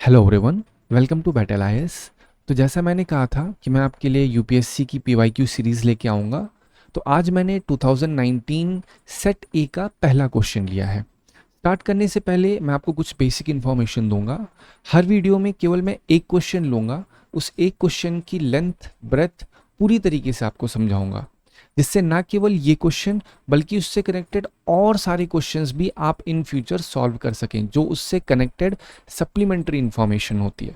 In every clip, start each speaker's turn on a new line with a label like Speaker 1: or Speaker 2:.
Speaker 1: Hello everyone, welcome to Battle IAS. तो जैसा मैंने कहा था कि मैं आपके लिए यूपीएससी की पीवाईक्यू सीरीज़ लेके आऊँगा। तो आज मैंने 2019 सेट ए का पहला क्वेश्चन लिया है। स्टार्ट करने से पहले मैं आपको कुछ बेसिक इन्फॉर्मेशन दूंगा। हर वीडियो में केवल मैं एक क्वेश्चन लूँगा, उस एक क्वेश्चन की लेंथ ब्रेथ पूरी तरीके से आपको समझाऊंगा, जिससे ना केवल ये क्वेश्चन बल्कि उससे कनेक्टेड और सारे क्वेश्चंस भी आप इन फ्यूचर सॉल्व कर सकें, जो उससे कनेक्टेड सप्लीमेंट्री इन्फॉर्मेशन होती है।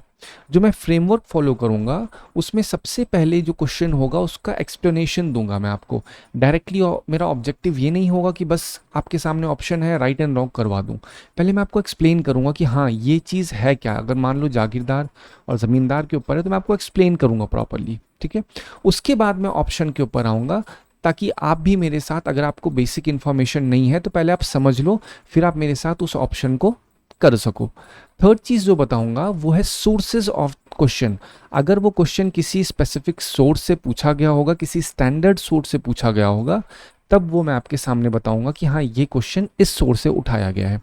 Speaker 1: जो मैं फ्रेमवर्क फॉलो करूंगा उसमें सबसे पहले जो क्वेश्चन होगा उसका एक्सप्लेनेशन दूंगा मैं आपको डायरेक्टली। मेरा ऑब्जेक्टिव ये नहीं होगा कि बस आपके सामने ऑप्शन है राइट एंड रॉन्ग करवा दूं। पहले मैं आपको एक्सप्लेन करूंगा कि हाँ ये चीज़ है क्या। अगर मान लो जागीरदार और ज़मींदार के ऊपर है तो मैं आपको एक्सप्लेन करूंगा प्रॉपरली, ठीक है। उसके बाद मैं ऑप्शन के ऊपर आऊँगा, ताकि आप भी मेरे साथ, अगर आपको बेसिक इन्फॉर्मेशन नहीं है तो पहले आप समझ लो, फिर आप मेरे साथ उस ऑप्शन को कर सको। थर्ड चीज़ जो बताऊंगा वो है सोर्सेज ऑफ क्वेश्चन। अगर वो क्वेश्चन किसी स्पेसिफिक सोर्स से पूछा गया होगा, किसी स्टैंडर्ड सोर्स से पूछा गया होगा, तब वो मैं आपके सामने बताऊंगा कि हाँ ये क्वेश्चन इस सोर्स से उठाया गया है।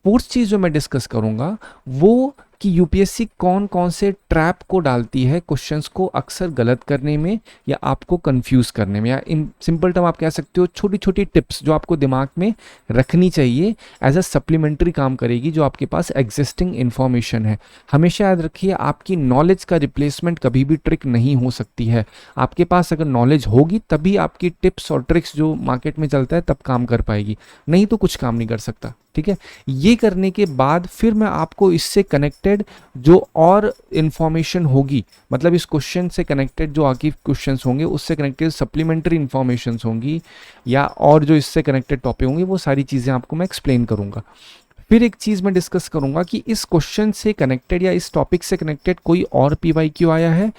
Speaker 1: फोर्थ चीज़ जो मैं डिस्कस करूंगा वो कि यूपीएससी कौन कौन से ट्रैप को डालती है क्वेश्चंस को अक्सर गलत करने में या आपको कंफ्यूज करने में, या इन सिंपल टर्म आप कह सकते हो छोटी छोटी टिप्स जो आपको दिमाग में रखनी चाहिए, एज अ सप्लीमेंट्री काम करेगी जो आपके पास एग्जिस्टिंग इन्फॉर्मेशन है। हमेशा याद रखिए, आपकी नॉलेज का रिप्लेसमेंट कभी भी ट्रिक नहीं हो सकती है। आपके पास अगर नॉलेज होगी तभी आपकी टिप्स और ट्रिक्स जो मार्केट में चलता है तब काम कर पाएगी, नहीं तो कुछ काम नहीं कर सकता, ठीक है। ये करने के बाद फिर मैं आपको इससे कनेक्टेड जो और इन्फॉर्मेशन होगी, मतलब इस क्वेश्चन से कनेक्टेड जो आगे क्वेश्चंस होंगे उससे कनेक्टेड सप्लीमेंट्री इन्फॉर्मेशंस होंगी, या और जो इससे कनेक्टेड टॉपिक होंगे, वो सारी चीज़ें आपको मैं एक्सप्लेन करूंगा। फिर एक चीज़ मैं डिस्कस करूंगा कि इस क्वेश्चन से कनेक्टेड या इस टॉपिक से कनेक्टेड कोई और पीवाईक्यू आया है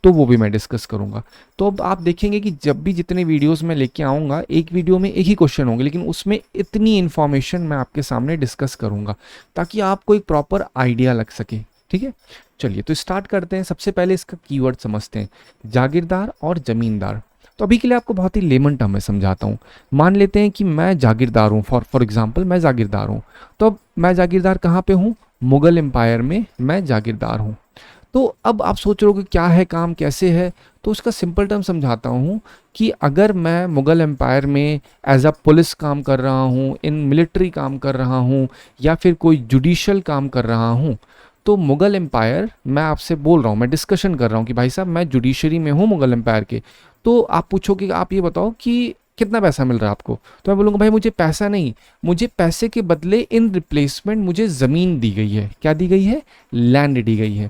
Speaker 1: तो वो भी मैं डिस्कस करूंगा। तो अब आप देखेंगे कि जब भी जितने वीडियोस मैं लेके आऊँगा, एक वीडियो में एक ही क्वेश्चन होंगे, लेकिन उसमें इतनी इन्फॉर्मेशन मैं आपके सामने डिस्कस करूंगा ताकि आपको एक प्रॉपर आइडिया लग सके, ठीक है। चलिए तो स्टार्ट करते हैं। सबसे पहले इसका कीवर्ड समझते हैं, जागीरदार और जमींदार। तो अभी के लिए आपको बहुत ही लेमन टर्म में समझाता हूँ। मान लेते हैं कि मैं जागीरदार हूँ, फॉर एग्जाम्पल मैं जागीरदार हूँ। तो अब मैं जागीरदार कहाँ पे हूँ? मुगल एम्पायर में मैं जागीरदार हूँ। तो अब आप सोच रहे हो कि क्या है काम, कैसे है, तो उसका सिंपल टर्म समझाता हूँ कि अगर मैं मुगल एम्पायर में एज अ पुलिस काम कर रहा हूँ, इन मिलिट्री काम कर रहा हूँ, या फिर कोई जुडिशल काम कर रहा हूँ, तो मुगल एम्पायर, मैं आपसे बोल रहा हूँ, मैं डिस्कशन कर रहा हूँ कि भाई साहब मैं जुडिशरी में हूँ मुगल एम्पायर के। तो आप पूछोगे कि आप ये बताओ कि कितना पैसा मिल रहा है आपको, तो मैं बोलूँगा भाई मुझे पैसा नहीं, मुझे पैसे के बदले इन रिप्लेसमेंट मुझे ज़मीन दी गई है। क्या दी गई है? लैंड दी गई है।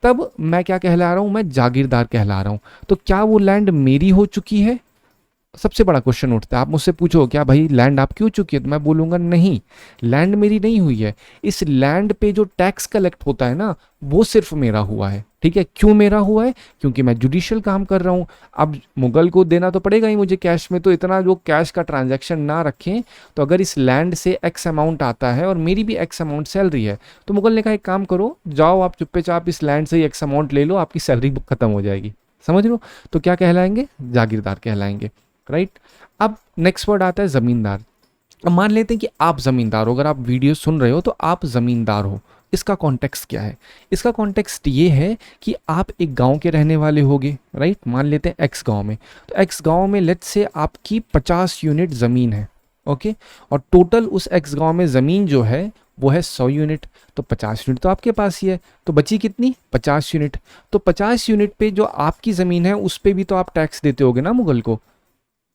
Speaker 1: तब मैं क्या कहला रहा हूं? मैं जागीरदार कहला रहा हूं। तो क्या वो लैंड मेरी हो चुकी है? सबसे बड़ा क्वेश्चन उठता है। आप मुझसे पूछो क्या भाई लैंड आपकी हो चुकी है, तो मैं बोलूंगा नहीं, लैंड मेरी नहीं हुई है। इस लैंड पे जो टैक्स कलेक्ट होता है ना, वो सिर्फ मेरा हुआ है, ठीक है। क्यों मेरा हुआ है? क्योंकि मैं जुडिशियल काम कर रहा हूं। अब मुगल को देना तो पड़ेगा ही मुझे कैश में, तो इतना जो कैश का ट्रांजैक्शन ना रखें। तो अगर इस लैंड से एक्स अमाउंट आता है और मेरी भी एक्स अमाउंट सैलरी है, तो मुगल ने कहा एक काम करो, जाओ आप चुप्पे चाप इस लैंड से ही एक्स अमाउंट ले लो, आपकी सैलरी बुक खत्म हो जाएगी। समझ लो? तो क्या कहलाएंगे? जागीरदार कहलाएंगे, राइट। अब नेक्स्ट वर्ड आता है जमींदार। अब मान लेते हैं कि आप जमींदार हो, अगर आप वीडियो सुन रहे हो तो आप जमींदार हो। इसका कॉन्टेक्स्ट क्या है? इसका कॉन्टेक्स्ट ये है कि आप एक गांव के रहने वाले होगे, राइट। मान लेते हैं एक्स गांव में, तो एक्स गांव में लेट्स से आपकी 50 यूनिट ज़मीन है, ओके। और टोटल उस एक्स गांव में ज़मीन जो है वो है 100 यूनिट। तो 50 यूनिट तो आपके पास ही है, तो बची कितनी? 50 यूनिट। तो 50 यूनिट पे जो आपकी ज़मीन है उस पर भी तो आप टैक्स देते होगे ना मुगल को।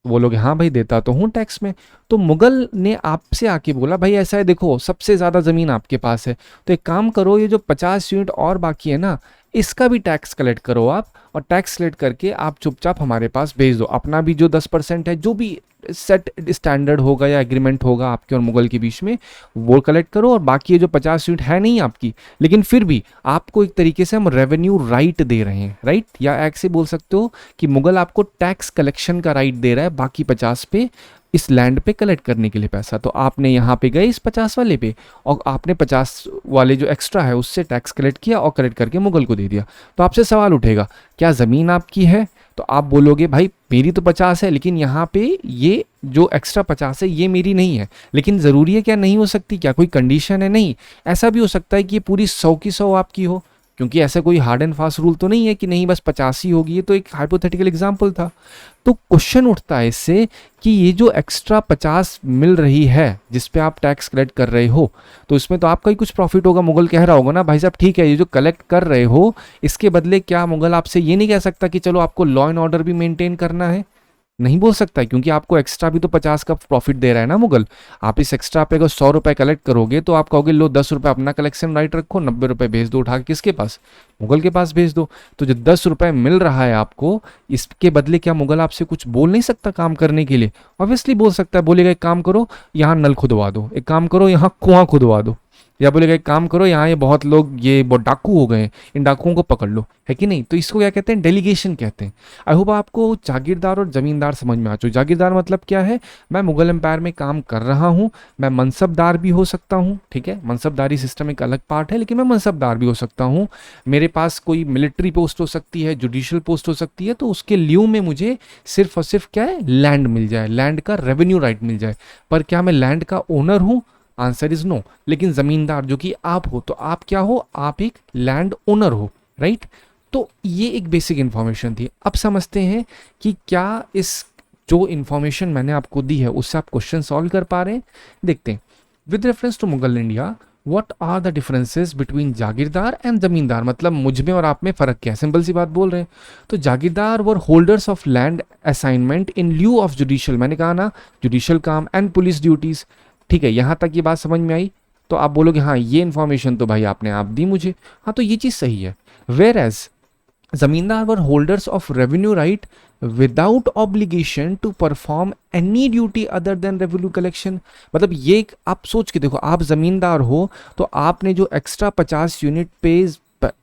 Speaker 1: बोलोगे हाँ भाई देता तो हूँ टैक्स में। तो मुगल ने आपसे आके बोला भाई ऐसा है, देखो सबसे ज़्यादा ज़मीन आपके पास है, तो एक काम करो, ये जो 50 यूनिट और बाकी है ना, इसका भी टैक्स कलेक्ट करो आप, और टैक्स कलेक्ट करके आप चुपचाप हमारे पास भेज दो। अपना भी जो 10% है, जो भी सेट स्टैंडर्ड होगा या एग्रीमेंट होगा आपके और मुगल के बीच में, वो कलेक्ट करो। और बाकी ये जो 50 यूनिट है नहीं आपकी, लेकिन फिर भी आपको एक तरीके से हम रेवेन्यू राइट दे रहे हैं, राइट। या ऐसे बोल सकते हो कि मुगल आपको टैक्स कलेक्शन का राइट दे रहा है बाकी 50 पे, इस लैंड पे कलेक्ट करने के लिए पैसा। तो आपने यहाँ पे गए इस 50 वाले पे, और आपने 50 वाले जो एक्स्ट्रा है उससे टैक्स कलेक्ट किया और कलेक्ट करके मुगल को दे दिया। तो आपसे सवाल उठेगा क्या ज़मीन आपकी है? तो आप बोलोगे भाई मेरी तो 50 है, लेकिन यहाँ पे ये जो एक्स्ट्रा 50 है ये मेरी नहीं है। लेकिन ज़रूरी है क्या नहीं हो सकती, क्या कोई कंडीशन है? नहीं, ऐसा भी हो सकता है कि ये पूरी 100 की 100 आपकी हो, क्योंकि ऐसा कोई हार्ड एंड फास्ट रूल तो नहीं है कि नहीं बस 50 ही होगी। ये तो एक हाइपोथेटिकल एग्जाम्पल था। तो क्वेश्चन उठता है इससे कि ये जो एक्स्ट्रा 50 मिल रही है जिस पे आप टैक्स कलेक्ट कर रहे हो, तो इसमें तो आपका ही कुछ प्रॉफिट होगा। मुगल कह रहा होगा ना भाई साहब ठीक है, ये जो कलेक्ट कर रहे हो इसके बदले क्या मुगल आपसे ये नहीं कह सकता कि चलो आपको लॉ एंड ऑर्डर भी मेंटेन करना है? नहीं बोल सकता, क्योंकि आपको एक्स्ट्रा भी तो 50 का प्रॉफिट दे रहा है ना मुगल। आप इस एक्स्ट्रा पे अगर 100 रुपए कलेक्ट करोगे तो आप कहोगे लो 10 रुपए अपना कलेक्शन राइट रखो, 90 रुपए भेज दो उठा के किसके पास, मुगल के पास भेज दो। तो जो 10 रुपए मिल रहा है आपको, इसके बदले क्या मुगल आपसे कुछ बोल नहीं सकता काम करने के लिए? ऑब्वियसली बोल सकता है, बोलेगा एक काम करो यहाँ नल खुदवा दो, एक काम करो यहाँ कुआं खुदवा दो, या बोलेगा एक काम करो यहाँ ये बहुत लोग ये बहुत डाकू हो गए, इन डाकुओं को पकड़ लो, है कि नहीं? तो इसको क्या कहते हैं? डेलीगेशन कहते हैं। आई होप आपको जागीरदार और जमींदार समझ में आ चुके। जागीरदार मतलब क्या है, मैं मुगल एम्पायर में काम कर रहा हूँ, मैं मनसबदार भी हो सकता हूँ, ठीक है, मनसबदारी सिस्टम एक अलग पार्ट है, लेकिन मैं मनसबदार भी हो सकता हूँ। मेरे पास कोई मिलिट्री पोस्ट हो सकती है, जुडिशियल पोस्ट हो सकती है, तो उसके लिeu में मुझे सिर्फ और सिर्फ क्या है, लैंड मिल जाए, लैंड का रेवेन्यू राइट मिल जाए। पर क्या मैं लैंड का ओनर हूँ? Answer is no. लेकिन जमींदार जो कि आप हो, तो आप क्या हो, आप एक लैंड ओनर हो, राइट? तो ये एक बेसिक इंफॉर्मेशन थी। अब समझते हैं कि क्या इस जो इंफॉर्मेशन मैंने आपको दी है उससे आप क्वेश्चन सॉल्व कर पा रहे हैं। देखते हैं, with reference to Mughal India what are the differences between jagirdar and zamindar, मतलब मुझ में और आप में फर्क क्या है? सिंपल सी बात बोल रहे हैं। तो jagirdar were holders of land assignment in lieu of judicial, मैंने कहा ना जुडिशियल काम एंड पुलिस ड्यूटीज, ठीक है, यहां तक ये बात समझ में आई? तो आप बोलोगे हाँ ये इन्फॉर्मेशन तो भाई आपने आप दी मुझे, हाँ तो ये चीज सही है। Whereas zamindar were holders of revenue right without obligation to perform any duty other than revenue collection. मतलब ये आप सोच के देखो, आप जमींदार हो तो आपने जो एक्स्ट्रा 50 यूनिट पे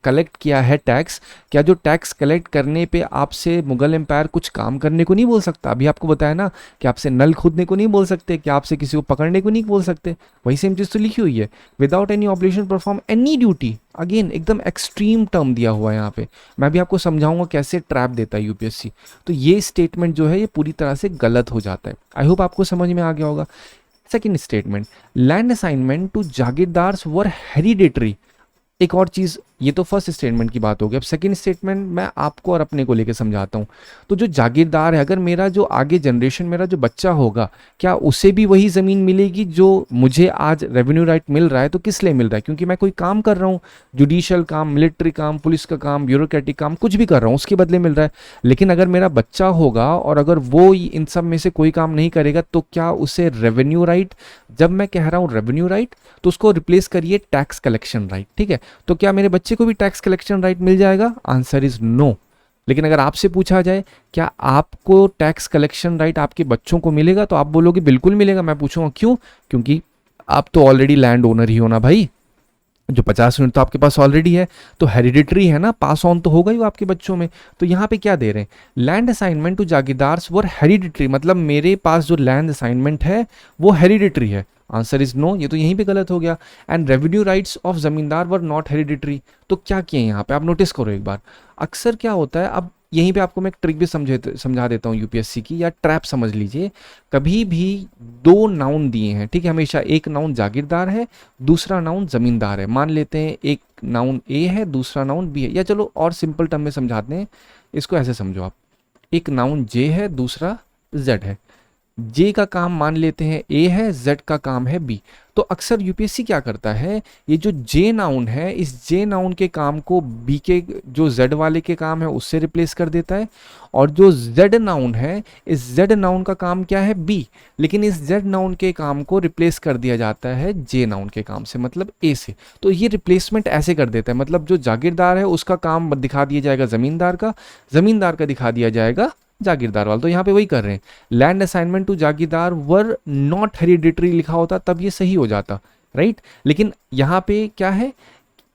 Speaker 1: कलेक्ट किया है टैक्स, क्या जो टैक्स कलेक्ट करने पे आपसे मुगल एम्पायर कुछ काम करने को नहीं बोल सकता? अभी आपको बताया ना कि आपसे नल खोदने को नहीं बोल सकते, कि आपसे किसी को पकड़ने को नहीं बोल सकते। वही सेम चीज़ तो लिखी हुई है, without any obligation perform any duty. Again एकदम एक्सट्रीम टर्म दिया हुआ है यहाँ पे। मैं भी आपको समझाऊंगा कैसे ट्रैप देता है यूपीएससी। तो ये स्टेटमेंट जो है ये पूरी तरह से गलत हो जाता है। आई होप आपको समझ में आ गया होगा। Second statement, land assignment to jagirdars were hereditary. एक और चीज़, ये तो फर्स्ट स्टेटमेंट की बात होगी। अब सेकंड स्टेटमेंट मैं आपको और अपने को लेके समझाता हूँ। तो जो जागीरदार है, अगर मेरा जो आगे जनरेशन, मेरा जो बच्चा होगा, क्या उसे भी वही ज़मीन मिलेगी जो मुझे आज रेवेन्यू राइट मिल रहा है? तो किस लिए मिल रहा है? क्योंकि मैं कोई काम कर रहा हूँ, जुडिशियल काम, मिलिट्री काम, पुलिस का काम, ब्यूरोक्रेटिक काम, कुछ भी कर रहा हूँ, उसके बदले मिल रहा है। लेकिन अगर मेरा बच्चा होगा और अगर वो इन सब में से कोई काम नहीं करेगा, तो क्या उसे रेवेन्यू राइट, जब मैं कह रहा हूँ रेवेन्यू राइट तो उसको रिप्लेस करिए टैक्स कलेक्शन राइट, ठीक है? तो क्या मेरे बच्चे को भी टैक्स कलेक्शन राइट मिल जाएगा? Answer is no. लेकिन अगर आपसे पूछा जाए क्या आपको टैक्स कलेक्शन राइट आपके बच्चों को मिलेगा, तो आप बोलोगे बिल्कुल मिलेगा। मैं पूछूंगा क्यों? क्योंकि आप तो ऑलरेडी लैंड ओनर ही हो ना भाई, जो 50 यूनिट तो आपके पास ऑलरेडी है, तो हेरिडिटरी है ना, पास ऑन तो होगा ही वो आपके बच्चों में। तो यहाँ पे क्या दे रहे हैं, land assignment to jagirdars were hereditary, मतलब मेरे पास जो लैंड असाइनमेंट है वो हेरिडिटरी है। आंसर इज नो, ये तो यहीं पे गलत हो गया। एंड रेवेन्यू राइट्स ऑफ जमींदार वर नॉट हेरिडिटरी। तो क्या किए यहाँ पे, आप नोटिस करो एक बार। अक्सर क्या होता है, अब यहीं पे आपको मैं एक ट्रिक भी समझा देता हूँ यूपीएससी की, या ट्रैप समझ लीजिए। कभी भी दो नाउन दिए हैं, ठीक है, हमेशा एक नाउन जागीरदार है, दूसरा नाउन जमींदार है। मान लेते हैं एक नाउन ए है, दूसरा नाउन बी है, या चलो और सिंपल टर्म में समझाते हैं, इसको ऐसे समझो आप, एक नाउन जे है, दूसरा जेड है। जे का काम मान लेते हैं ए है, जेड का काम है बी। तो अक्सर यूपीएससी क्या करता है, ये जो जे नाउन है, इस जे नाउन के काम को बी के जो जेड वाले के काम है उससे रिप्लेस कर देता है, और जो जेड नाउन है, इस जेड नाउन का काम क्या है, बी, लेकिन इस जेड नाउन के काम को रिप्लेस कर दिया जाता है जे नाउन के काम से, मतलब ए से। तो ये रिप्लेसमेंट ऐसे कर देता है, मतलब जो जागीरदार है उसका काम दिखा दिया जाएगा जमींदार का, जमींदार का दिखा दिया जाएगा जागीरदार वाला। तो यहाँ पे वही कर रहे हैं, land assignment to jagirdar were not hereditary लिखा होता तब ये सही हो जाता, राइट? लेकिन यहाँ पे क्या है,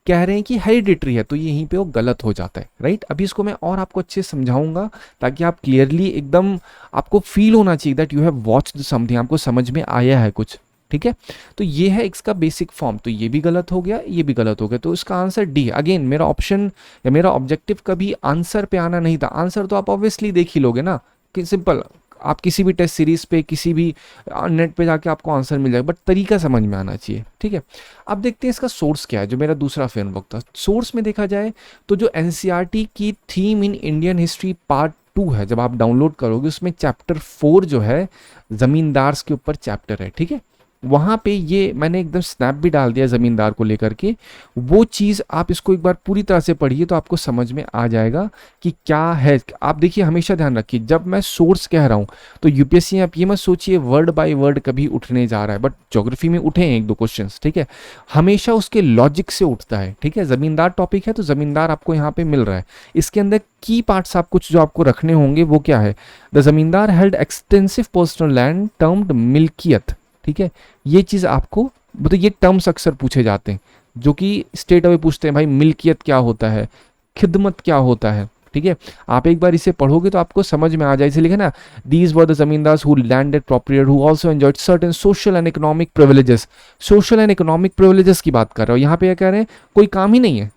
Speaker 1: कह रहे हैं कि हेरिडिटरी है, तो ये यहीं पे वो गलत हो जाता है, राइट? अभी इसको मैं और आपको अच्छे से समझाऊंगा ताकि आप क्लियरली एकदम, आपको फील होना चाहिए that you have watched something, आपको समझ में आया है कुछ, ठीक है। तो ये है इसका बेसिक फॉर्म। तो ये भी गलत हो गया, ये भी गलत हो गया, तो इसका आंसर डी है। अगेन मेरा ऑप्शन या मेरा ऑब्जेक्टिव कभी आंसर पे आना नहीं था। आंसर तो आप ऑब्वियसली देख ही लोगे ना, कि सिंपल, आप किसी भी टेस्ट सीरीज पे, किसी भी नेट पे जाके आपको आंसर मिल जाएगा, बट तरीका समझ में आना चाहिए, ठीक है। अब देखते हैं इसका सोर्स क्या है, जो मेरा दूसरा फ्रेमवर्क था। सोर्स में देखा जाए तो जो एनसीईआरटी की theme in Indian history part 2 है, जब आप डाउनलोड करोगे उसमें चैप्टर 4 जो है जमींदार्स के ऊपर चैप्टर है, ठीक है। वहाँ पे ये मैंने एकदम स्नैप भी डाल दिया ज़मींदार को लेकर के। वो चीज़ आप इसको एक बार पूरी तरह से पढ़िए तो आपको समझ में आ जाएगा कि क्या है। आप देखिए, हमेशा ध्यान रखिए, जब मैं सोर्स कह रहा हूँ तो यूपीएससी आप ये मत सोचिए वर्ड बाय वर्ड कभी उठने जा रहा है, बट ज्योग्राफी में उठे हैं 1-2 क्वेश्चंस, ठीक है। हमेशा उसके लॉजिक से उठता है, ठीक है। ज़मींदार टॉपिक है तो ज़मींदार आपको यहाँ पे मिल रहा है। इसके अंदर की पार्ट्स आप कुछ जो आपको रखने होंगे वो क्या है, the zamindar held extensive personal land termed milkiyat, ठीक है। ये चीज़ आपको मतलब ये टर्म्स अक्सर पूछे जाते हैं, जो कि स्टेट अवे पूछते हैं, भाई मिल्कियत क्या होता है, खिदमत क्या होता है, ठीक है। आप एक बार इसे पढ़ोगे तो आपको समझ में आ जाए। इसे लिखा ना, these were the zamindars who landed proprietor who also enjoyed certain social and economic privileges. Social and economic privileges की बात कर रहे हो, यहाँ पे क्या कह रहे हैं, कोई काम ही नहीं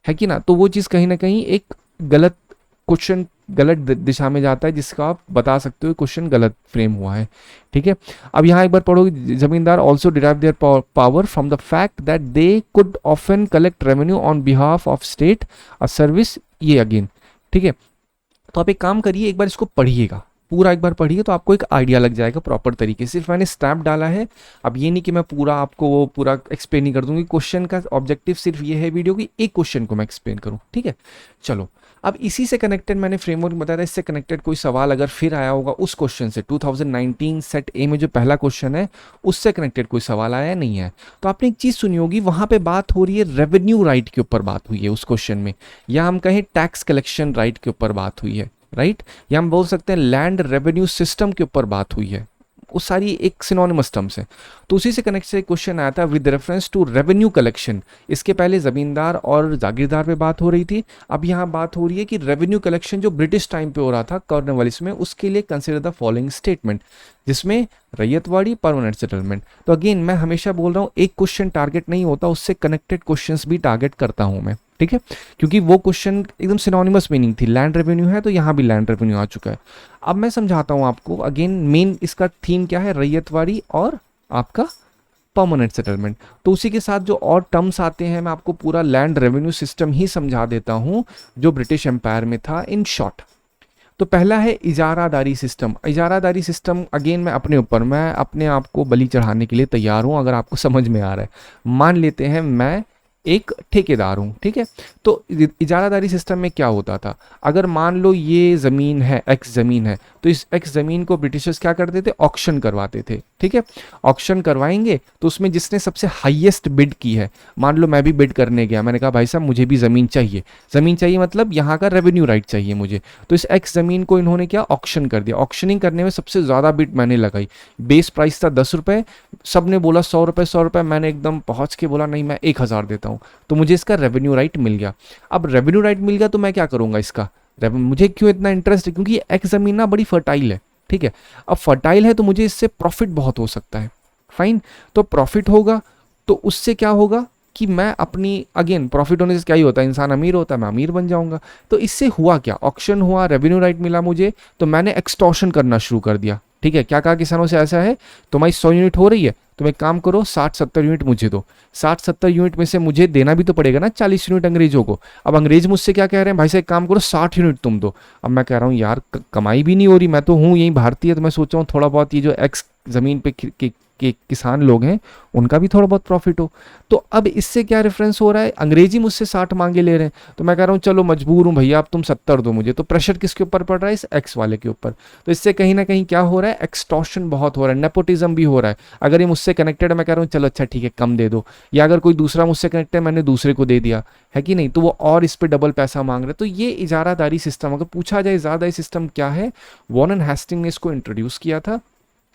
Speaker 1: है कि ना। तो वो चीज़ कहीं ना कहीं एक गलत क्वेश्चन, गलत दिशा में जाता है, जिसका आप बता सकते हो क्वेश्चन गलत फ्रेम हुआ है, ठीक है। अब यहाँ एक बार पढ़ोगे, जमींदार also derive their power from the fact that they could often collect revenue on behalf of state a service, ये अगेन, ठीक है। तो आप एक काम करिए, एक बार इसको पढ़िएगा, पूरा एक बार पढ़िए तो आपको एक आइडिया लग जाएगा प्रॉपर तरीके से। सिर्फ मैंने स्नैप डाला है, अब ये नहीं कि मैं पूरा आपको वो पूरा एक्सप्लेन नहीं कर दूंगी। क्वेश्चन का ऑब्जेक्टिव सिर्फ ये है वीडियो की, एक क्वेश्चन को मैं एक्सप्लेन करूँ, ठीक है। चलो, अब इसी से कनेक्टेड मैंने फ्रेमवर्क बताया था, इससे कनेक्टेड कोई सवाल अगर फिर आया होगा उस क्वेश्चन से, 2019 सेट ए में जो पहला क्वेश्चन है उससे कनेक्टेड कोई सवाल आया नहीं है, तो आपने एक चीज़ सुनी होगी, वहाँ पे बात हो रही है रेवेन्यू राइट के ऊपर बात हुई है उस क्वेश्चन में, या हम कहें टैक्स कलेक्शन राइट के ऊपर बात हुई है, राइट, या हम बोल सकते हैं लैंड रेवेन्यू सिस्टम के ऊपर बात हुई है। वो सारी एक सिनोनिमस टर्म्स है। तो उसी से कनेक्ट से क्वेश्चन आया था with reference to revenue collection. इसके पहले जमींदार और जागीरदार पे बात हो रही थी, अब यहाँ बात हो रही है कि रेवेन्यू कलेक्शन जो ब्रिटिश टाइम पे हो रहा था कॉर्नवालिस में, उसके लिए कंसिडर द फॉलोइंग स्टेटमेंट, जिसमें रैयतवाड़ी, परमानेंट सेटलमेंट। तो अगेन मैं हमेशा बोल रहा हूँ एक क्वेश्चन टारगेट नहीं होता, उससे कनेक्टेड क्वेश्चंस भी टारगेट करता हूँ मैं, ठीक है, क्योंकि वो क्वेश्चन एकदम सिनोनिमस मीनिंग थी। लैंड रेवेन्यू है तो यहाँ भी लैंड रेवेन्यू आ चुका है। अब मैं समझाता हूँ आपको, अगेन मेन इसका थीम क्या है, रैयतवाड़ी और आपका परमानेंट सेटलमेंट। तो उसी के साथ जो और टर्म्स आते हैं, मैं आपको पूरा लैंड रेवेन्यू सिस्टम ही समझा देता हूँ जो ब्रिटिश एम्पायर में था इन शॉर्ट। तो पहला है इजारादारी सिस्टम। इजारादारी सिस्टम अगेन मैं अपने आप को बलि चढ़ाने के लिए तैयार हूँ, अगर आपको समझ में आ रहा है। मान लेते हैं मैं एक ठेकेदार हूँ, ठीक है। तो इजारादारी सिस्टम में क्या होता था, अगर मान लो ये ज़मीन है, एक्स ज़मीन है, तो इस एक्स ज़मीन को ब्रिटिशर्स क्या करते थे, ऑक्शन करवाते थे, ठीक है। ऑक्शन करवाएंगे तो उसमें जिसने सबसे हाईएस्ट बिड की है, मान लो मैं भी बिड करने गया, मैंने कहा भाई साहब मुझे भी ज़मीन चाहिए मतलब यहाँ का रेवेन्यू राइट चाहिए मुझे। तो इस एक्स ज़मीन को इन्होंने क्या ऑक्शन कर दिया। ऑक्शनिंग करने में सबसे ज़्यादा बिड मैंने लगाई, बेस प्राइस था 10 रुपये, सब ने बोला 100 रुपये 100 रुपये, मैंने एकदम पहुँच के बोला नहीं मैं 1000 देता हूँ, तो मुझे इसका रेवेन्यू राइट मिल गया। अब रेवेन्यू राइट मिल गया तो मैं क्या करूंगा, इसका मुझे क्यों इतना इंटरेस्ट है, क्योंकि ये एक्स जमीन ना बड़ी फर्टाइल है, ठीक है। अब फर्टाइल है तो मुझे इससे प्रॉफिट बहुत हो सकता है, फाइन। तो प्रॉफिट होगा तो उससे क्या होगा कि मैं अपनी, अगेन प्रॉफिट होने से क्या ही होता है, इंसान अमीर होता है, मैं अमीर बन जाऊंगा। तो इससे हुआ क्या, ऑक्शन हुआ, रेवेन्यू राइट मिला मुझे, तो मैंने एक्सटॉर्शन करना शुरू कर दिया, ठीक है। क्या कहा किसानों से, ऐसा है तुम्हारी 100 यूनिट हो रही है, तुम एक काम करो 60-70 यूनिट मुझे दो। 60-70 यूनिट में से मुझे देना भी तो पड़ेगा ना 40 यूनिट अंग्रेजों को। अब अंग्रेज मुझसे क्या कह रहे हैं, भाई साहब एक काम करो 60 यूनिट तुम दो। अब मैं कह रहा हूँ यार कमाई भी नहीं हो रही, मैं तो हूँ यही भारतीय, तो मैं सोच रहा हूँ थोड़ा बहुत ये जो एक्स ज़मीन पे के किसान लोग हैं उनका भी थोड़ा बहुत प्रॉफिट हो। तो अब इससे क्या रेफरेंस हो रहा है, अंग्रेजी मुझसे 60 मांगे ले रहे हैं, तो मैं कह रहा हूँ चलो मजबूर हूँ भैया अब तुम 70 दो मुझे। तो प्रेशर किसके ऊपर पड़ रहा है, इस एक्स वाले के ऊपर। तो इससे कहीं ना कहीं क्या हो रहा है, एक्सटॉर्शन बहुत हो रहा है, नेपोटिज्म भी हो रहा है। अगर ये मुझसे कनेक्टेड है मैं कह रहा हूँ चलो अच्छा ठीक है कम दे दो, या अगर कोई दूसरा मुझसे कनेक्टेड है मैंने दूसरे को दे दिया है कि नहीं, तो वो और इस पर डबल पैसा मांग रहे। तो ये इजारादारी सिस्टम, अगर पूछा जाए इजारादारी सिस्टम क्या है, वॉरेन हेस्टिंग्स ने इसको इंट्रोड्यूस किया था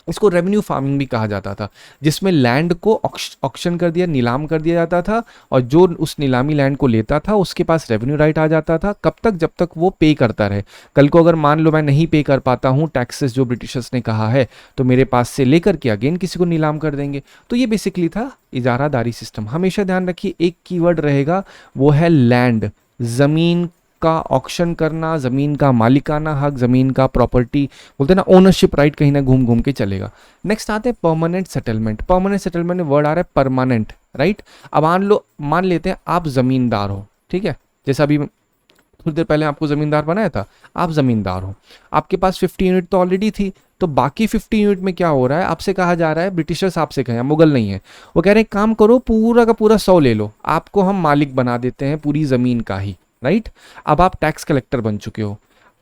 Speaker 1: इसको रेवेन्यू फार्मिंग भी कहा जाता था, जिसमें लैंड को ऑक्शन कर दिया, नीलाम कर दिया जाता था, और जो उस नीलामी लैंड को लेता था उसके पास रेवेन्यू राइट आ जाता था। कब तक? जब तक वो पे करता रहे। कल को अगर मान लो मैं नहीं पे कर पाता हूँ टैक्सेस जो ब्रिटिशर्स ने कहा है, तो मेरे पास से लेकर के अगेन किसी को नीलाम कर देंगे। तो ये बेसिकली था इजारादारी सिस्टम। हमेशा ध्यान रखिए एक कीवर्ड रहेगा, वो है लैंड, ज़मीन का ऑक्शन करना, ज़मीन का मालिकाना हक, ज़मीन का प्रॉपर्टी बोलते हैं ना, ओनरशिप राइट कहीं ना घूम घूम के चलेगा। नेक्स्ट आते हैं परमानेंट सेटलमेंट। परमानेंट सेटलमेंट में वर्ड आ रहा है परमानेंट, राइट। अब मान लेते हैं आप ज़मींदार हो, ठीक है, जैसा अभी थोड़ी देर पहले आपको ज़मींदार बनाया था, आप ज़मींदार हो, आपके पास 50 यूनिट तो ऑलरेडी थी, तो बाकी 50 यूनिट में क्या हो रहा है, आपसे कहा जा रहा है, ब्रिटिशर्स आपसे कहें, मुगल नहीं है, वो कह रहे हैं काम करो पूरा का पूरा 100 ले लो, आपको हम मालिक बना देते हैं पूरी ज़मीन का ही, राइट। अब आप टैक्स कलेक्टर बन चुके हो।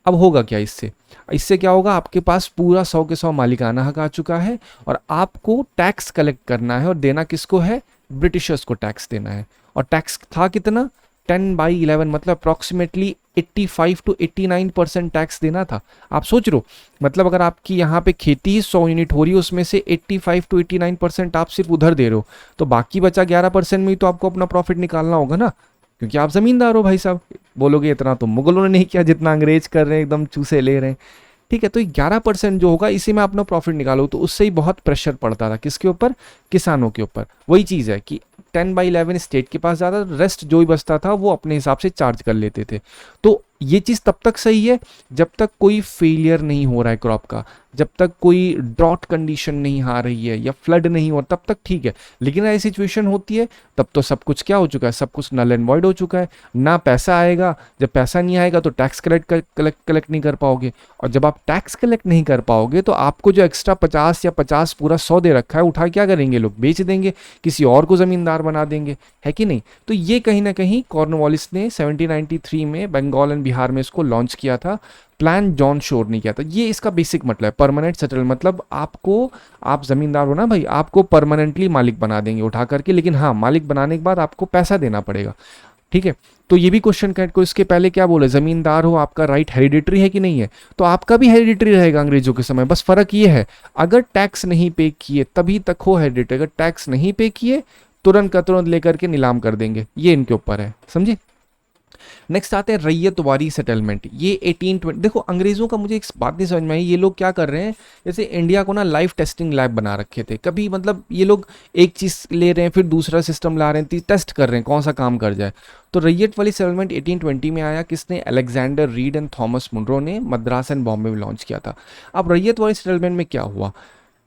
Speaker 1: अब होगा क्या इससे? इससे क्या होगा, आपके पास पूरा 100 के 100 मालिकाना हक आ चुका है, और आपको टैक्स कलेक्ट करना है, और देना किसको है? ब्रिटिशर्स को टैक्स देना है। और टैक्स था कितना? 10/11, मतलब अप्रॉक्सीमेटली 85 to 89% टैक्स देना था। आप सोच रहे हो, मतलब अगर आपकी यहाँ पे खेती 100 यूनिट हो रही है, उसमें से 85 to 89% आप सिर्फ उधर दे रहे हो, तो बाकी बचा 11% में ही तो आपको अपना प्रॉफिट निकालना होगा ना, क्योंकि आप ज़मींदार हो भाई साहब। बोलोगे इतना तो मुगलों ने नहीं किया जितना अंग्रेज कर रहे हैं, एकदम चूसे ले रहे हैं, ठीक है। तो 11% जो होगा इसी में अपना प्रॉफिट निकालो, तो उससे ही बहुत प्रेशर पड़ता था किसके ऊपर? किसानों के ऊपर। वही चीज़ है कि 10/11 स्टेट के पास ज़्यादा, रेस्ट जो भी बचता था वो अपने हिसाब से चार्ज कर लेते थे। तो ये चीज़ तब तक सही है जब तक कोई फेलियर नहीं हो रहा है क्रॉप का, जब तक कोई ड्रॉट कंडीशन नहीं आ रही है या फ्लड नहीं हो, तब तक ठीक है। लेकिन ऐसी सिचुएशन होती है तब तो सब कुछ क्या हो चुका है, सब कुछ नल एंड वॉइड हो चुका है, ना पैसा आएगा। जब पैसा नहीं आएगा तो टैक्स कलेक्ट नहीं कर पाओगे, और जब आप टैक्स कलेक्ट नहीं कर पाओगे तो आपको जो एक्स्ट्रा 50 या 50 पूरा 100 दे रखा है, उठा क्या करेंगे लोग? बेच देंगे, किसी और को ज़मींदार बना देंगे, है कि नहीं। तो ये कहीं ना कहीं कॉर्नवालिस ने 1793 में बंगाल एंड बिहार में इसको लॉन्च किया था, प्लान जॉन शोर ने किया था। ये इसका बेसिक मतलब है। परमानेंट सेटल मतलब आपको, आप ज़मींदार हो ना भाई, आपको परमानेंटली मालिक बना देंगे उठा करके, लेकिन हाँ, मालिक बनाने के बाद आपको पैसा देना पड़ेगा, ठीक है। तो ये भी क्वेश्चन कैट को इसके पहले क्या बोले, ज़मींदार हो, आपका राइट हेरिडिटरी है कि नहीं है? तो आपका भी हेरिडिटरी रहेगा अंग्रेजों के समय, बस फ़र्क ये है अगर टैक्स नहीं पे किए तभी तक हो हेरिडिटरी, अगर टैक्स नहीं पे किए तुरंत का तुरंत लेकर के नीलाम कर देंगे। ये इनके ऊपर है, समझे। नेक्स्ट आते हैं रैयतवारी सेटलमेंट। ये 1820। देखो अंग्रेजों का मुझे एक बात नहीं समझ में आई, ये लोग क्या कर रहे हैं, जैसे इंडिया को ना लाइव टेस्टिंग लैब बना रखे थे। कभी मतलब ये लोग एक चीज़ ले रहे हैं फिर दूसरा सिस्टम ला रहे हैं, टेस्ट कर रहे हैं कौन सा काम कर जाए। तो रैयत वाली सेटलमेंट 1820 में आया, किसने? Alexander Reid and Thomas Munro ने मद्रास एंड बॉम्बे में लॉन्च किया था। अब रैयत वाली सेटलमेंट में क्या हुआ,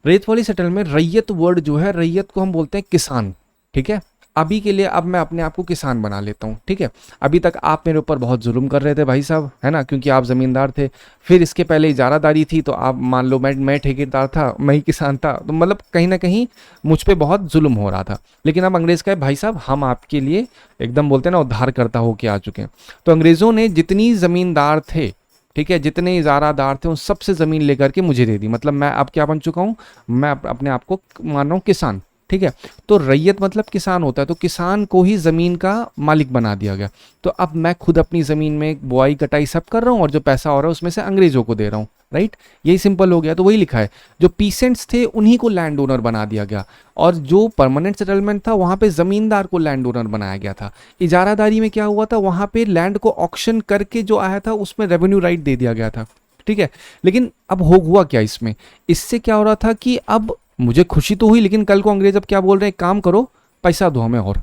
Speaker 1: रैयत वाली सेटलमेंट, रैयत वर्ड जो है, रैयत को हम बोलते हैं किसान, ठीक है। अभी के लिए अब मैं अपने आप को किसान बना लेता हूँ, ठीक है। अभी तक आप मेरे ऊपर बहुत जुल्म कर रहे थे भाई साहब, है ना, क्योंकि आप ज़मींदार थे। फिर इसके पहले इजारादारी थी, तो आप मान लो मैं ठेकेदार था, मैं ही किसान था, तो मतलब कहीं ना कहीं मुझ पे बहुत जुल्म हो रहा था। लेकिन अब अंग्रेज़ कहे भाई साहब हम आपके लिए एकदम बोलते हैं ना उद्धारकर्ता होके आ चुके हैं। तो अंग्रेज़ों ने जितनी ज़मींदार थे, ठीक है, जितने इजारादार थे, उन सबसे ज़मीन लेकर के मुझे दे दी। मतलब मैं अब क्या बन चुका हूँ, मैं अपने आप को मान रहा हूँ किसान, ठीक है। तो रैयत मतलब किसान होता है, तो किसान को ही ज़मीन का मालिक बना दिया गया। तो अब मैं खुद अपनी ज़मीन में बुआई कटाई सब कर रहा हूँ, और जो पैसा हो रहा है उसमें से अंग्रेज़ों को दे रहा हूँ, राइट। यही सिंपल हो गया। तो वही लिखा है, जो पीसेंट्स थे उन्हीं को लैंड ओनर बना दिया गया, और जो परमानेंट सेटलमेंट था वहाँ पे ज़मींदार को लैंड ओनर बनाया गया था। इजारादारी में क्या हुआ था, वहाँ पे लैंड को ऑक्शन करके जो आया था उसमें रेवेन्यू राइट दे दिया गया था, ठीक है। लेकिन अब हुआ क्या इसमें, इससे क्या हो रहा था कि अब मुझे खुशी तो हुई, लेकिन कल को अंग्रेज अब क्या बोल रहे हैं, काम करो पैसा दो हमें। और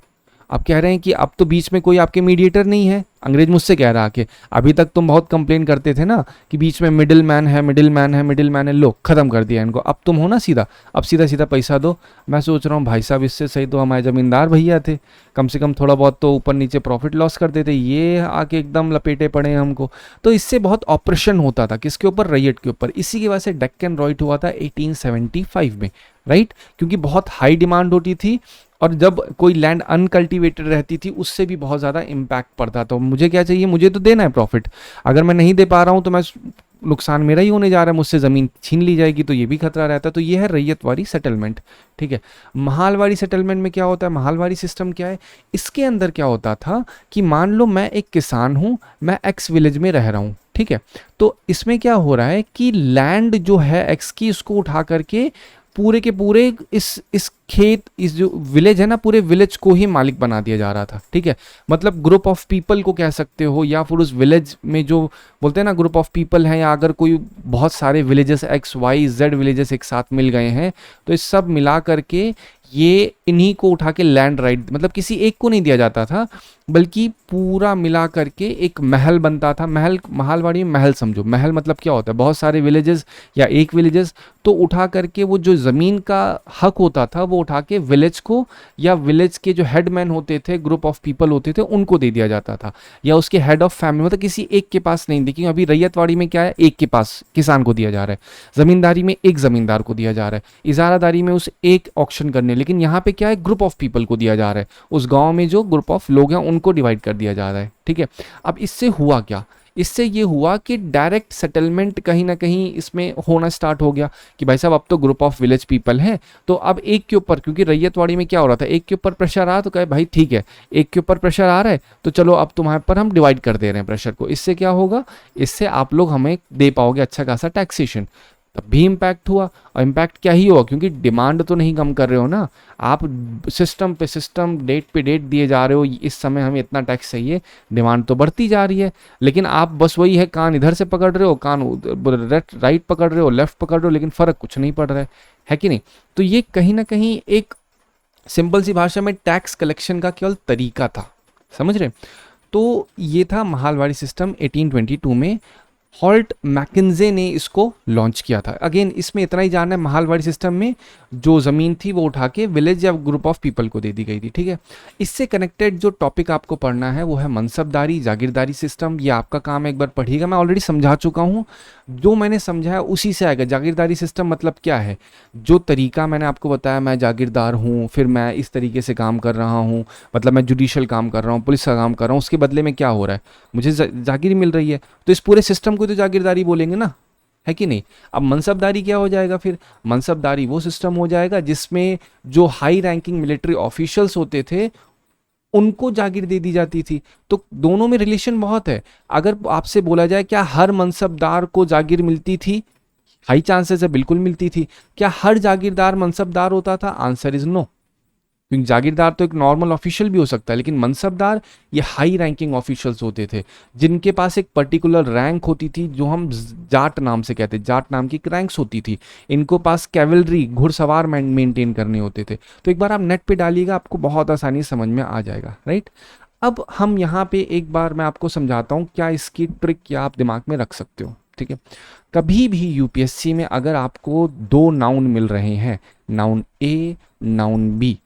Speaker 1: अब कह रहे हैं कि अब तो बीच में कोई आपके मीडिएटर नहीं है। अंग्रेज मुझसे कह रहा कि अभी तक तुम बहुत कंप्लेन करते थे ना कि बीच में मिडिल मैन है, लो ख़त्म कर दिया इनको, अब तुम हो ना सीधा, अब सीधा सीधा पैसा दो। मैं सोच रहा हूँ भाई साहब इससे सही तो हमारे ज़मींदार भैया थे, कम से कम थोड़ा बहुत तो ऊपर नीचे प्रॉफिट लॉस करते थे, ये आके एकदम लपेटे पड़े हमको। तो इससे बहुत ऑपरेशन होता था किसके ऊपर, रैयत के ऊपर। इसी की वजह से डेक्कन रॉयट हुआ था 1875 में, राइट, क्योंकि बहुत हाई डिमांड होती थी, और जब कोई लैंड अनकल्टिवेटेड रहती थी उससे भी बहुत ज़्यादा इम्पैक्ट पड़ता था। मुझे क्या चाहिए, मुझे तो देना है प्रॉफिट, अगर मैं नहीं दे पा रहा हूँ तो मैं नुकसान मेरा ही होने जा रहा है, मुझसे ज़मीन छीन ली जाएगी तो ये भी खतरा रहता है। तो ये है रैयतवाड़ी सेटलमेंट, ठीक है। महालवाड़ी सेटलमेंट में क्या होता है, महालवाड़ी सिस्टम क्या है, इसके अंदर क्या होता था कि मान लो मैं एक किसान हूँ, मैं एक्स विलेज में रह रहा हूँ, ठीक है। तो इसमें क्या हो रहा है कि लैंड जो है एक्स की, उसको उठा करके पूरे के पूरे इस खेत, इस जो विलेज है ना, पूरे विलेज को ही मालिक बना दिया जा रहा था, ठीक है। मतलब ग्रुप ऑफ पीपल को कह सकते हो, या फिर उस विलेज में जो बोलते हैं ना ग्रुप ऑफ पीपल हैं, या अगर कोई बहुत सारे villages x y z villages एक साथ मिल गए हैं, तो इस सब मिला करके ये इन्हीं को उठा के लैंड राइट, मतलब किसी एक को नहीं दिया जाता था, बल्कि पूरा मिला करके एक महल बनता था। महल, महालवाड़ी में महल समझो, महल मतलब क्या होता है, बहुत सारे विलेजेस या एक विलेजेस, तो उठा करके वो जो ज़मीन का हक होता था वो उठा के विलेज को, या विलेज के जो हेडमैन होते थे, ग्रुप ऑफ पीपल होते थे, उनको दे दिया जाता था, या उसके हेड ऑफ फैमिली, मतलब किसी एक के पास नहीं। देखिए अभी रैयतवाड़ी में क्या है, एक के पास किसान को दिया जा रहा है, ज़मींदारी में एक ज़मींदार को दिया जा रहा है, इजारादारी में उस एक ऑक्शन करने, लेकिन यहाँ पे क्या है, ग्रुप ऑफ पीपल को दिया जा रहा है, उस गाँव में जो ग्रुप ऑफ लोग हैं उनको डिवाइड कर दिया जा रहा है, ठीक है। अब इससे हुआ क्या, इससे ये हुआ कि डायरेक्ट सेटलमेंट कहीं ना कहीं इसमें होना स्टार्ट हो गया कि भाई साहब अब तो ग्रुप ऑफ विलेज पीपल हैं, तो अब एक के ऊपर, क्योंकि रैयतवाड़ी में क्या हो रहा था, एक के ऊपर प्रेशर आ रहा, तो कहे भाई ठीक है, एक के ऊपर प्रेशर आ रहा है तो चलो अब तुम्हारे पर हम डिवाइड कर दे रहे हैं प्रेशर को। इससे क्या होगा, इससे आप लोग हमें दे पाओगे अच्छा खासा टैक्सेशन। तब भी इम्पैक्ट हुआ, और इम्पैक्ट क्या ही हुआ, क्योंकि डिमांड तो नहीं कम कर रहे हो ना आप, सिस्टम पे सिस्टम, डेट पे डेट दिए जा रहे हो, इस समय हमें इतना टैक्स चाहिए, डिमांड तो बढ़ती जा रही है, लेकिन आप बस वही है, कान इधर से पकड़ रहे हो, कान राइट पकड़ रहे हो, लेफ्ट पकड़ रहे हो, लेकिन फ़र्क कुछ नहीं पड़ रहा है कि नहीं। तो ये कहीं ना कहीं एक सिंपल सी भाषा में टैक्स कलेक्शन का केवल तरीका था, समझ रहे। तो ये था महालवाड़ी सिस्टम 1822 में, हॉल्ट मैकिन्जे ने इसको लॉन्च किया था। अगेन इसमें इतना ही जानना है, महालवाड़ी सिस्टम में जो ज़मीन थी वो उठा के विलेज या ग्रुप ऑफ पीपल को दे दी गई थी, ठीक है। इससे कनेक्टेड जो टॉपिक आपको पढ़ना है वो है मनसबदारी, जागीरदारी सिस्टम। ये आपका काम है, एक बार पढ़िएगा, मैं ऑलरेडी समझा चुका हूँ, जो मैंने समझा है उसी से आएगा। जागीरदारी सिस्टम मतलब क्या है, जो तरीका मैंने आपको बताया, मैं जागीरदार हूँ, फिर मैं इस तरीके से काम कर रहा हूँ, मतलब मैं जुडिशियल काम कर रहा हूँ, पुलिस का काम कर रहा हूँ, उसके बदले में क्या हो रहा है, मुझे जागीर मिल रही है, तो इस पूरे सिस्टम को तो जागीरदारी बोलेंगे ना, है कि नहीं। अब मनसबदारी क्या हो जाएगा, फिर मनसबदारी वो सिस्टम हो जाएगा जिसमें जो हाई रैंकिंग मिलिट्री ऑफिशियल्स होते थे उनको जागीर दे दी जाती थी। तो दोनों में रिलेशन बहुत है। अगर आपसे बोला जाए क्या हर मनसबदार को जागीर मिलती थी, हाई चांसेस है बिल्कुल मिलती थी। क्या हर जागीरदार मनसबदार होता था, आंसर इज नो, क्योंकि जागीरदार तो एक नॉर्मल ऑफिशियल भी हो सकता है, लेकिन मनसबदार ये हाई रैंकिंग ऑफिशियल्स होते थे जिनके पास एक पर्टिकुलर रैंक होती थी, जो हम जाट नाम से कहते, जाट नाम की एक रैंक्स होती थी। इनको पास कैवलरी, घुड़सवार मेंटेन करने होते थे। तो एक बार आप नेट पे डालिएगा, आपको बहुत आसानी समझ में आ जाएगा, राइट। अब हम यहाँ पे एक बार मैं आपको समझाता हूँ क्या इसकी ट्रिक क्या आप दिमाग में रख सकते हो, ठीक है। कभी भी यूपीएससी में अगर आपको दो नाउन मिल रहे हैं, नाउन ए, नाउन बी,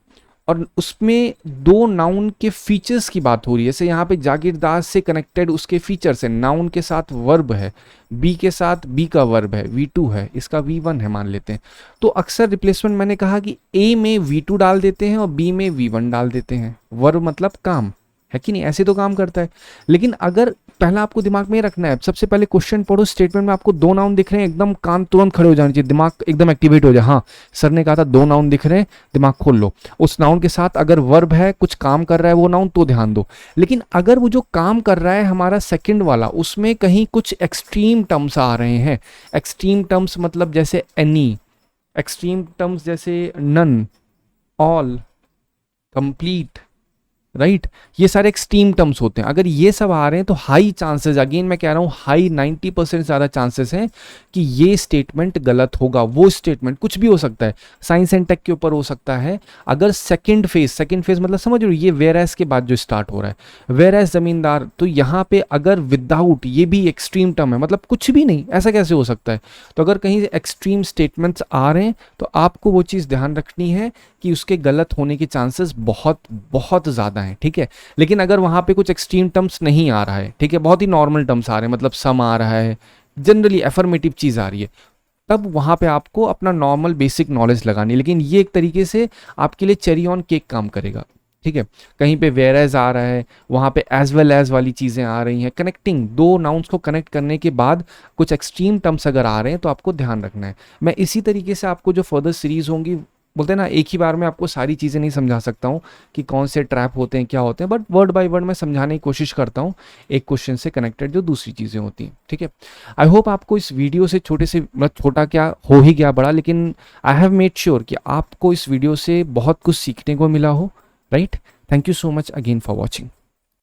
Speaker 1: और उसमें दो नाउन के फीचर्स की बात हो रही है, जैसे यहाँ पे जागीरदार से कनेक्टेड उसके फीचर्स है, नाउन के साथ वर्ब है, बी के साथ बी का वर्ब है, V2 है, इसका V1 है मान लेते हैं, तो अक्सर रिप्लेसमेंट मैंने कहा कि A में V2 डाल देते हैं और B में V1 डाल देते हैं। वर्ब मतलब काम, है कि नहीं, ऐसे तो काम करता है। लेकिन अगर पहला आपको दिमाग में रखना है, सबसे पहले क्वेश्चन पढ़ो, स्टेटमेंट में आपको दो नाउन दिख रहे हैं, एकदम कान तुरंत खड़े हो जाने चाहिए, दिमाग एकदम एक्टिवेट हो जाए। हाँ सर ने कहा था दो नाउन दिख रहे हैं, दिमाग खोल लो। उस नाउन के साथ अगर वर्ब है, कुछ काम कर रहा है वो नाउन, तो ध्यान दो। लेकिन अगर वो जो काम कर रहा है हमारा सेकंड वाला, उसमें कहीं कुछ एक्सट्रीम टर्म्स आ रहे हैं, एक्सट्रीम टर्म्स मतलब जैसे एनी, एक्सट्रीम टर्म्स जैसे नन, ऑल, कंप्लीट, राइट, ये सारे एक्सट्रीम टर्म्स होते हैं। अगर ये सब आ रहे हैं तो हाई चांसेस, अगेन मैं कह रहा हूं हाई 90% ज़्यादा चांसेस हैं कि ये स्टेटमेंट गलत होगा। वो स्टेटमेंट कुछ भी हो सकता है, साइंस एंड टेक के ऊपर हो सकता है। अगर सेकंड फेज मतलब समझ रहे हो, ये वेयर एज के बाद जो स्टार्ट हो रहा है, वेयर एज जमींदार, तो यहाँ पे अगर विदाउट, ये भी एक्सट्रीम टर्म है, मतलब कुछ भी नहीं, ऐसा कैसे हो सकता है। तो अगर कहीं एक्सट्रीम स्टेटमेंट्स आ रहे हैं तो आपको वो चीज़ ध्यान रखनी है कि उसके गलत होने के चांसेस बहुत बहुत ज़्यादा हैं, ठीक है। लेकिन अगर वहाँ पे कुछ एक्सट्रीम टर्म्स नहीं आ रहा है, ठीक है, बहुत ही नॉर्मल टर्म्स आ रहे हैं, मतलब सम आ रहा है, जनरली एफर्मेटिव चीज़ आ रही है, तब वहाँ पे आपको अपना नॉर्मल बेसिक नॉलेज लगानी है। लेकिन ये एक तरीके से आपके लिए चेरी ऑन केक काम करेगा। ठीक है, कहीं पे वेयर एज आ रहा है, वहाँ पे एज वेल एज वाली चीज़ें आ रही हैं, कनेक्टिंग दो नाउन्स को कनेक्ट करने के बाद कुछ एक्सट्रीम टर्म्स अगर आ रहे हैं तो आपको ध्यान रखना है। मैं इसी तरीके से आपको जो फर्दर सीरीज होंगी, बोलते हैं ना एक ही बार में आपको सारी चीज़ें नहीं समझा सकता हूँ कि कौन से ट्रैप होते हैं क्या होते हैं, बट वर्ड बाय वर्ड मैं समझाने की कोशिश करता हूँ एक क्वेश्चन से कनेक्टेड जो दूसरी चीज़ें होती हैं। ठीक है, आई होप आपको इस वीडियो से छोटे से, मतलब छोटा क्या हो ही गया बड़ा, लेकिन आई हैव मेड श्योर कि आपको इस वीडियो से बहुत कुछ सीखने को मिला हो, right? Thank you so much again for watching.